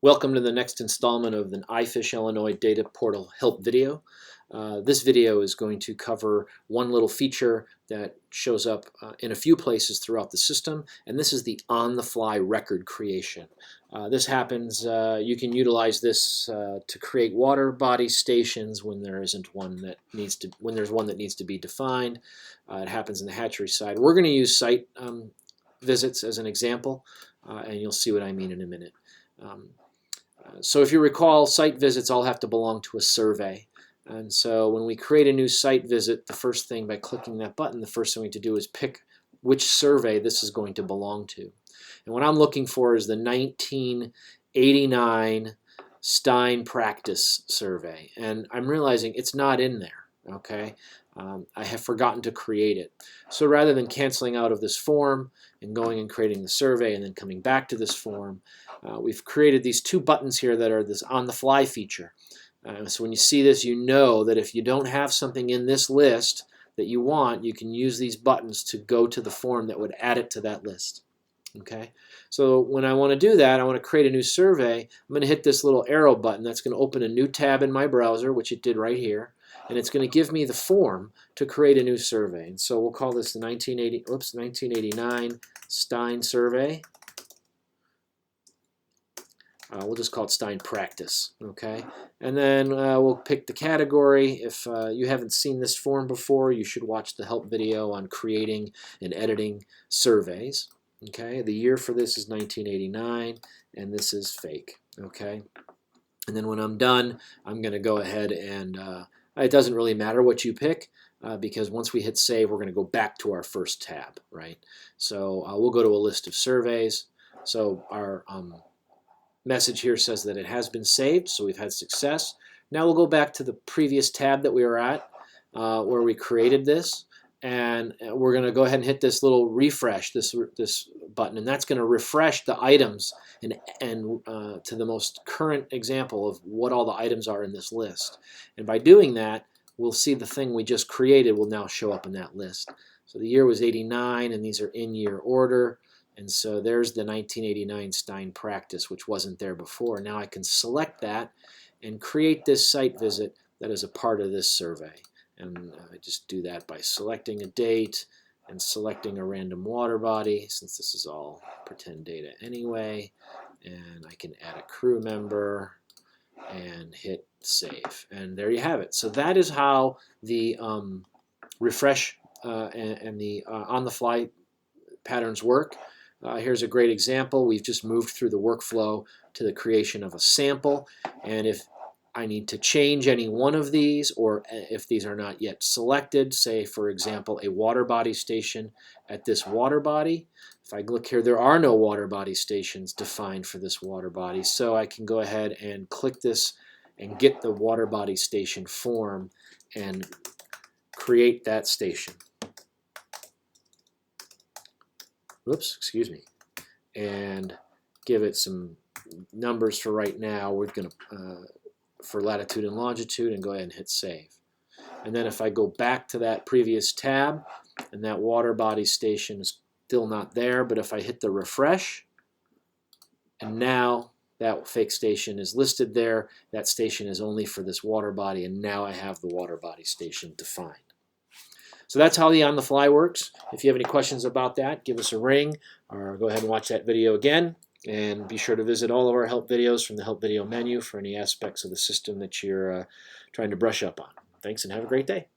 Welcome to the next installment of the iFish Illinois Data Portal help video. This video is going to cover one little feature that shows up in a few places throughout the system, and this is the on-the-fly record creation. This happens, you can utilize this to create water body stations when there isn't one that needs to, when there's one that needs to be defined. It happens in the hatchery side. We're going to use site visits as an example, and you'll see what I mean in a minute. So if you recall, site visits all have to belong to a survey. And so when we create a new site visit, the first thing, by clicking that button, the first thing we have to do is pick which survey this is going to belong to. And what I'm looking for is the 1989 Stein Practice Survey. And I'm realizing it's not in there, okay? I have forgotten to create it. So rather than canceling out of this form and going and creating the survey and then coming back to this form, we've created these two buttons here that are this on-the-fly feature. So when you see this, you know that if you don't have something in this list that you want, you can use these buttons to go to the form that would add it to that list. Okay, so when I want to do that, I want to create a new survey. I'm going to hit this little arrow button. That's going to open a new tab in my browser, which it did right here, and it's going to give me the form to create a new survey. And so we'll call this the 1989 Stein Survey. We'll just call it Stein Practice, okay? And then we'll pick the category. If you haven't seen this form before, you should watch the help video on creating and editing surveys, okay? The year for this is 1989, and this is fake, okay? And then when I'm done, I'm going to go ahead and, it doesn't really matter what you pick, because once we hit save, we're going to go back to our first tab, right? So we'll go to a list of surveys. So our message here says that it has been saved, so we've had success. Now we'll go back to the previous tab that we were at where we created this, and we're going to go ahead and hit this little refresh, this button, and that's going to refresh the items and to the most current example of what all the items are in this list. And by doing that, we'll see the thing we just created will now show up in that list. So the year was 89, and these are in year order. And so there's the 1989 Stein Practice, which wasn't there before. Now I can select that and create this site visit that is a part of this survey. And I just do that by selecting a date and selecting a random water body, since this is all pretend data anyway. And I can add a crew member and hit save. And there you have it. So that is how the refresh and the on-the-fly patterns work. Here's a great example. We've just moved through the workflow to the creation of a sample, and if I need to change any one of these, or if these are not yet selected, say for example a water body station at this water body, if I look here, there are no water body stations defined for this water body, so I can go ahead and click this and get the water body station form and create that station. Oops, excuse me, and give it some numbers for right now. We're going to, for latitude and longitude, and go ahead and hit save. And then if I go back to that previous tab, and that water body station is still not there, but if I hit the refresh, and now that fake station is listed there, that station is only for this water body, and now I have the water body station defined. So that's how the on-the-fly works. If you have any questions about that, give us a ring or go ahead and watch that video again. And be sure to visit all of our help videos from the help video menu for any aspects of the system that you're trying to brush up on. Thanks and have a great day.